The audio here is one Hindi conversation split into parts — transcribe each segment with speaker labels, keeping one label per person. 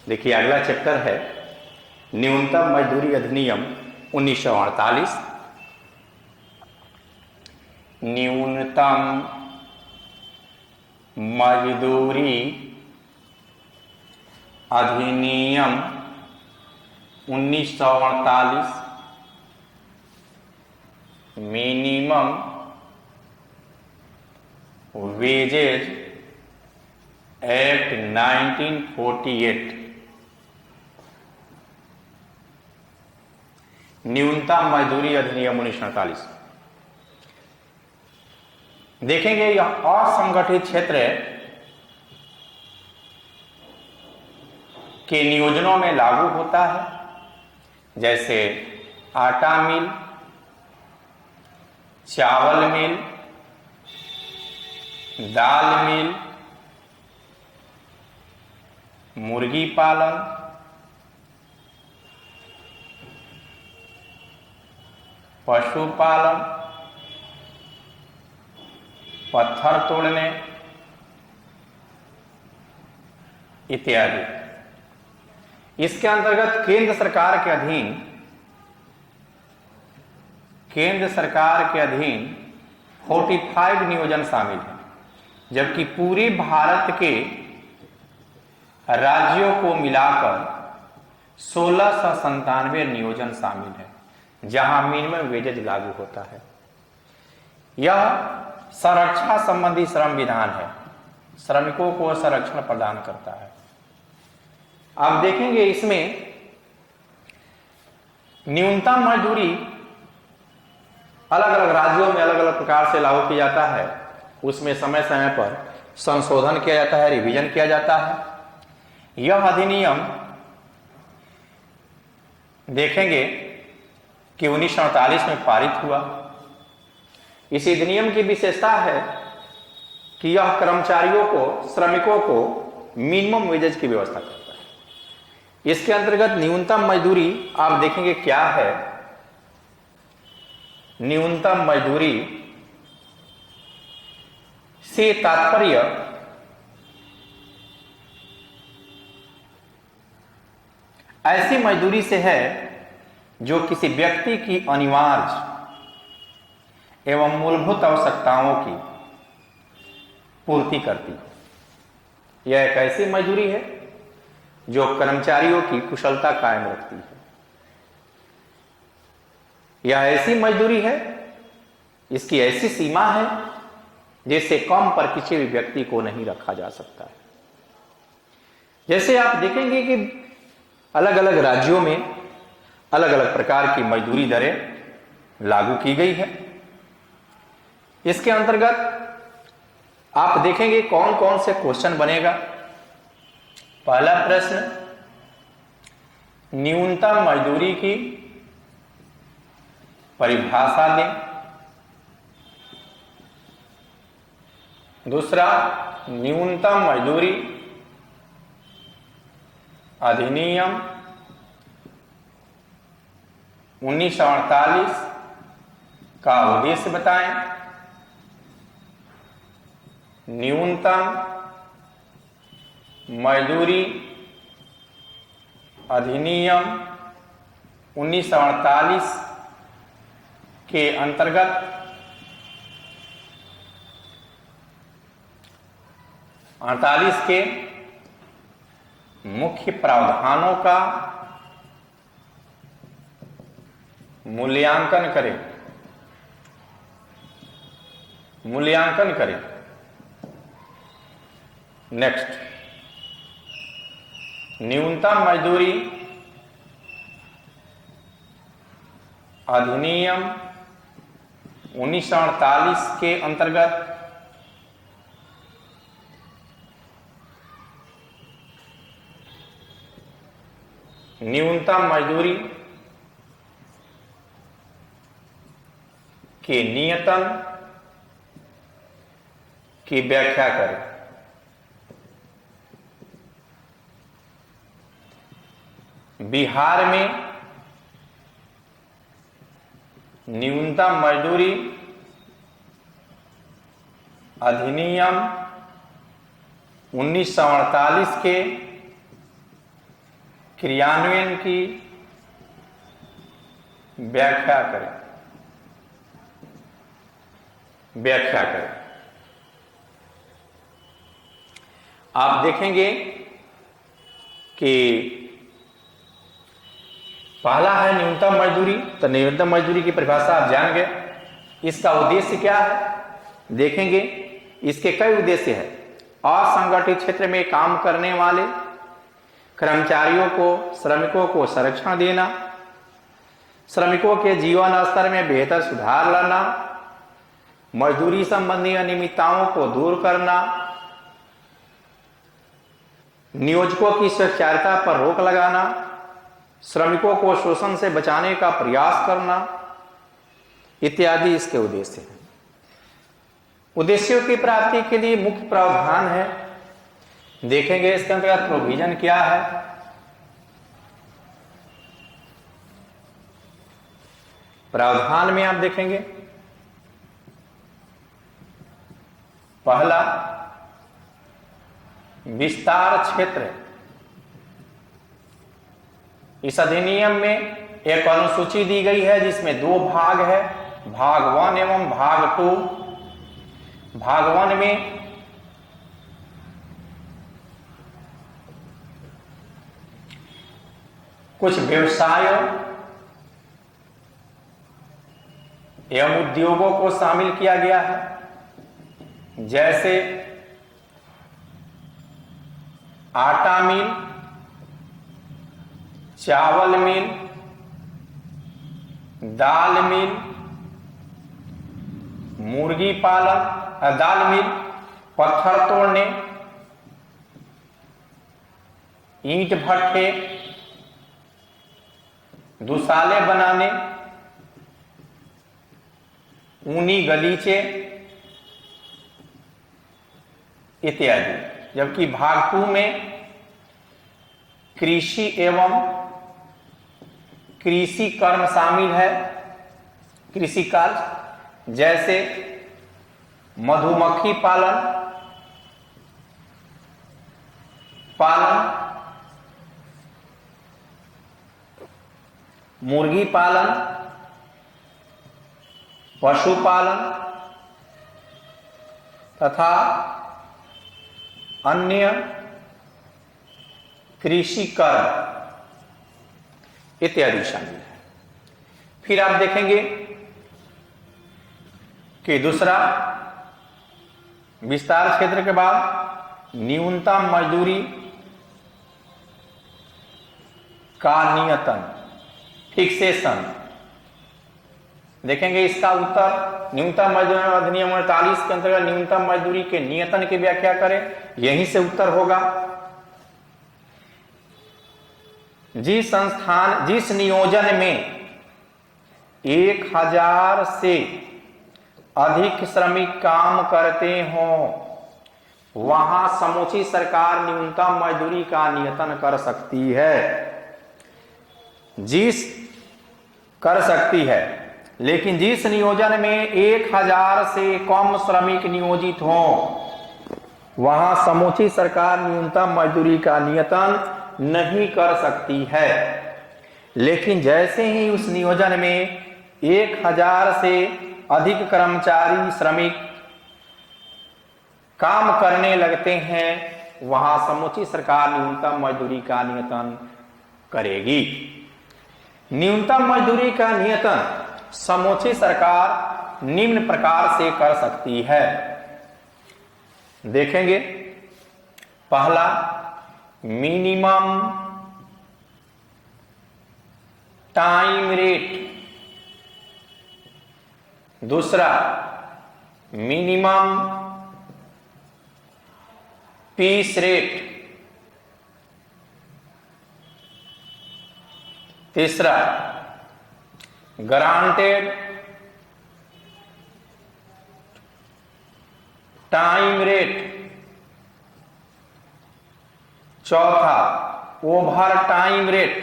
Speaker 1: देखिए अगला चैप्टर है न्यूनतम मजदूरी अधिनियम 1948। न्यूनतम मजदूरी अधिनियम 1948 मिनिमम वेजेज एक्ट 1948। न्यूनतम मजदूरी अधिनियम 1948 देखेंगे यह असंगठित क्षेत्र के नियोजनों में लागू होता है, जैसे आटा मिल, चावल मिल, दाल मिल, मुर्गी पालन, पशुपालन, पत्थर तोड़ने इत्यादि। इसके अंतर्गत केंद्र सरकार के अधीन 45 नियोजन शामिल है, जबकि पूरे भारत के राज्यों को मिलाकर 1697 नियोजन शामिल है, जहां मिनिमम वेजेज लागू होता है। यह संरक्षा संबंधी श्रम विधान है, श्रमिकों को संरक्षण प्रदान करता है। आप देखेंगे इसमें न्यूनतम मजदूरी अलग अलग राज्यों में अलग अलग प्रकार से लागू किया जाता है। उसमें समय समय पर संशोधन किया जाता है, रिवीजन किया जाता है। यह अधिनियम देखेंगे कि 1948 में पारित हुआ। इस अधिनियम की विशेषता है कि यह कर्मचारियों को, श्रमिकों को मिनिमम वेजेज की व्यवस्था करता है। इसके अंतर्गत न्यूनतम मजदूरी आप देखेंगे क्या है। न्यूनतम मजदूरी से तात्पर्य ऐसी मजदूरी से है जो किसी व्यक्ति की अनिवार्य एवं मूलभूत आवश्यकताओं की पूर्ति करती है। यह एक ऐसी मजदूरी है जो कर्मचारियों की कुशलता कायम रखती है। यह ऐसी मजदूरी है, इसकी ऐसी सीमा है जिससे कम पर किसी भी व्यक्ति को नहीं रखा जा सकता है। जैसे आप देखेंगे कि अलग अलग राज्यों में अलग अलग प्रकार की मजदूरी दरें लागू की गई है। इसके अंतर्गत आप देखेंगे कौन कौन से क्वेश्चन बनेगा। पहला प्रश्न, न्यूनतम मजदूरी की परिभाषा दें। दूसरा, न्यूनतम मजदूरी अधिनियम 1948 का उद्देश्य बताएं। न्यूनतम मजदूरी अधिनियम 1948 के अंतर्गत 48 के मुख्य प्रावधानों का मूल्यांकन करें। नेक्स्ट, न्यूनतम मजदूरी अधिनियम 1948 के अंतर्गत न्यूनतम मजदूरी के नियतन की व्याख्या करें। बिहार में न्यूनतम मजदूरी अधिनियम 1948 के क्रियान्वयन की व्याख्या करें। आप देखेंगे कि पहला है न्यूनतम मजदूरी। तो न्यूनतम मजदूरी की परिभाषा आप जान गए। इसका उद्देश्य क्या है देखेंगे। इसके कई उद्देश्य हैं। असंगठित क्षेत्र में काम करने वाले कर्मचारियों को, श्रमिकों को संरक्षण देना, श्रमिकों के जीवन स्तर में बेहतर सुधार लाना, मजदूरी संबंधी अनियमितताओं को दूर करना, नियोजकों की स्वेच्छाचारिता पर रोक लगाना, श्रमिकों को शोषण से बचाने का प्रयास करना इत्यादि इसके उद्देश्य हैं। उद्देश्यों की प्राप्ति के लिए मुख्य प्रावधान है। देखेंगे इसके अंतर्गत प्रोविजन क्या है। प्रावधान में आप देखेंगे पहला विस्तार क्षेत्र। इस अधिनियम में एक अनुसूची दी गई है जिसमें दो भाग है, भाग 1 एवं भाग 2। भाग 1 में कुछ व्यवसायों एवं उद्योगों को शामिल किया गया है, जैसे आटा मिल, चावल मिल, दाल मिल, मुर्गी पालन, दाल मिल, पत्थर तोड़ने, ईंट भट्ठे, दुसाले बनाने, ऊनी गलीचे इत्यादि। जबकि भाग 2 में कृषि एवं कृषि कर्म शामिल है। कृषि कार्य जैसे मधुमक्खी पालन, मुर्गी पालन, पशुपालन तथा अन्य कृषि कार्य इत्यादि शामिल है। फिर आप देखेंगे कि दूसरा विस्तार क्षेत्र के बाद न्यूनतम मजदूरी का नियतन, फिक्सेशन। देखेंगे इसका उत्तर न्यूनतम मजदूरी अधिनियम 48 के अंतर्गत न्यूनतम मजदूरी के नियतन की व्याख्या करें, यहीं से उत्तर होगा। जिस नियोजन में 1000 से अधिक श्रमिक काम करते हों वहां समूची सरकार न्यूनतम मजदूरी का नियतन कर सकती है। कर सकती है, लेकिन जिस नियोजन में 1000 से कम श्रमिक नियोजित हों वहां समूची सरकार न्यूनतम मजदूरी का नियतन नहीं कर सकती है। लेकिन जैसे ही उस नियोजन में 1000 से अधिक कर्मचारी श्रमिक काम करने लगते हैं वहां समूची सरकार न्यूनतम मजदूरी का नियतन करेगी। न्यूनतम मजदूरी का नियतन समूची सरकार निम्न प्रकार से कर सकती है। देखेंगे पहला मिनिमम टाइम रेट, दूसरा मिनिमम पीस रेट, तीसरा ग्रांटेड टाइम रेट, चौथा ओवर टाइम रेट।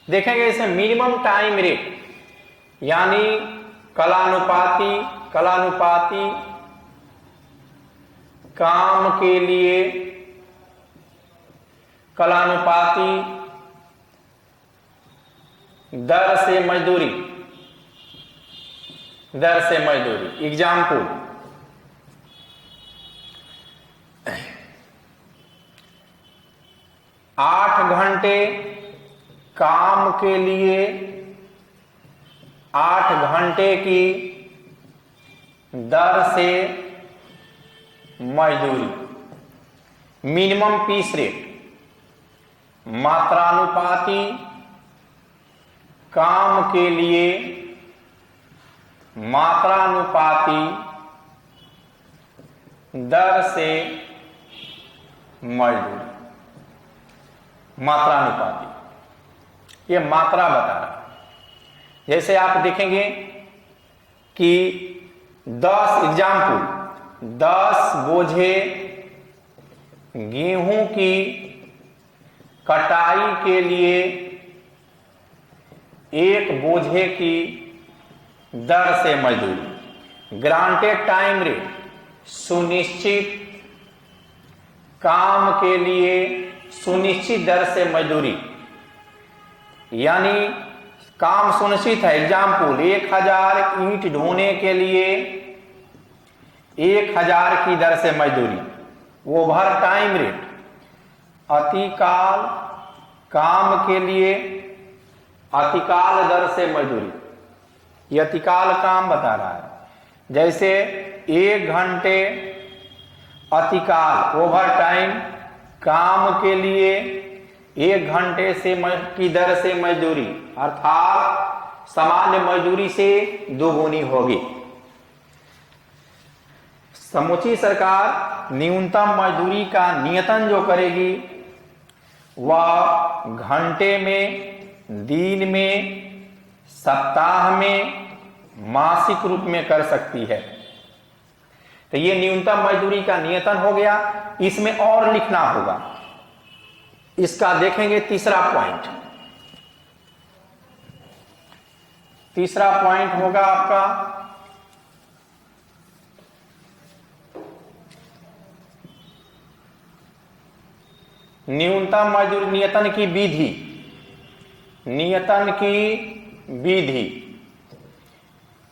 Speaker 1: देखेंगे इसमें मिनिमम टाइम रेट यानी कलानुपाती काम के लिए कलानुपाती दर से मजदूरी, दर से मजदूरी। एग्जाम्पल, 8 घंटे काम के लिए 8 घंटे की दर से मजदूरी। मिनिमम पीस रेट, मात्रानुपाती काम के लिए मात्रानुपाती दर से मजदूरी। मात्रानुपाती, ये मात्रा बता रहा है। जैसे आप देखेंगे कि 10 एग्जाम्पल 10 बोझे गेहूं की कटाई के लिए 1 बोझे की दर से मजदूरी। ग्रांटेड टाइम रेट, सुनिश्चित काम के लिए सुनिश्चित दर से मजदूरी, यानी काम सुनिश्चित है। एग्जाम्पल, 1000 ईंट ढोने के लिए 1000 की दर से मजदूरी। ओवर टाइम रेट, अतिकाल काम के लिए अतिकाल दर से मजदूरी। यह अतिकाल काम बता रहा है। जैसे 1 घंटे अतिकाल ओवर टाइम काम के लिए 1 घंटे से की दर से मजदूरी, अर्थात सामान्य मजदूरी से दोगुनी होगी। समूची सरकार न्यूनतम मजदूरी का नियतन जो करेगी वह घंटे में, दिन में, सप्ताह में, मासिक रूप में कर सकती है। तो ये न्यूनतम मजदूरी का नियतन हो गया। इसमें और लिखना होगा। इसका देखेंगे तीसरा पॉइंट। तीसरा पॉइंट होगा आपका न्यूनतम मजदूरी नियतन की विधि। नियतन की विधि,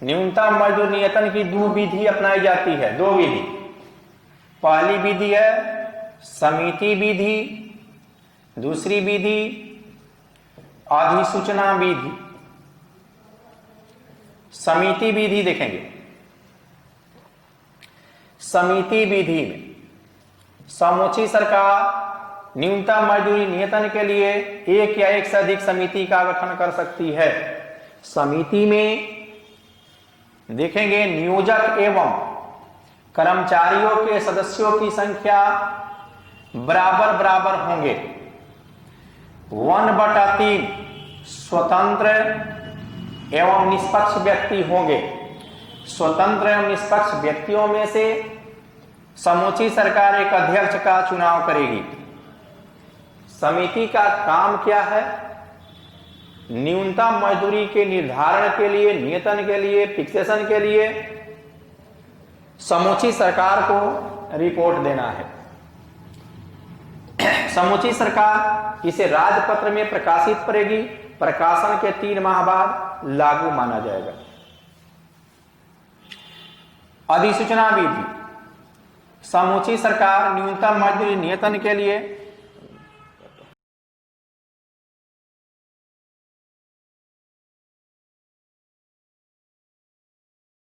Speaker 1: न्यूनतम मजदूर नियतन की 2 विधि अपनाई जाती है। 2 विधि। पहली विधि है समिति विधि, दूसरी विधि अधिसूचना विधि। समिति विधि देखेंगे। समिति विधि में समूची सरकार न्यूनतम मजदूरी नियतन के लिए 1 या 1 से अधिक समिति का गठन कर सकती है। समिति में देखेंगे नियोजक एवं कर्मचारियों के सदस्यों की संख्या बराबर बराबर होंगे। 1/3 स्वतंत्र एवं निष्पक्ष व्यक्ति होंगे। स्वतंत्र एवं निष्पक्ष व्यक्तियों में से समूची सरकार एक अध्यक्ष का चुनाव करेगी। समिति का काम क्या है? न्यूनतम मजदूरी के निर्धारण के लिए, नियतन के लिए, फिक्सेशन के लिए समूची सरकार को रिपोर्ट देना है। समूची सरकार इसे राजपत्र में प्रकाशित करेगी। प्रकाशन के 3 माह बाद लागू माना जाएगा। अधिसूचना विधि, समूची सरकार न्यूनतम मजदूरी नियतन के लिए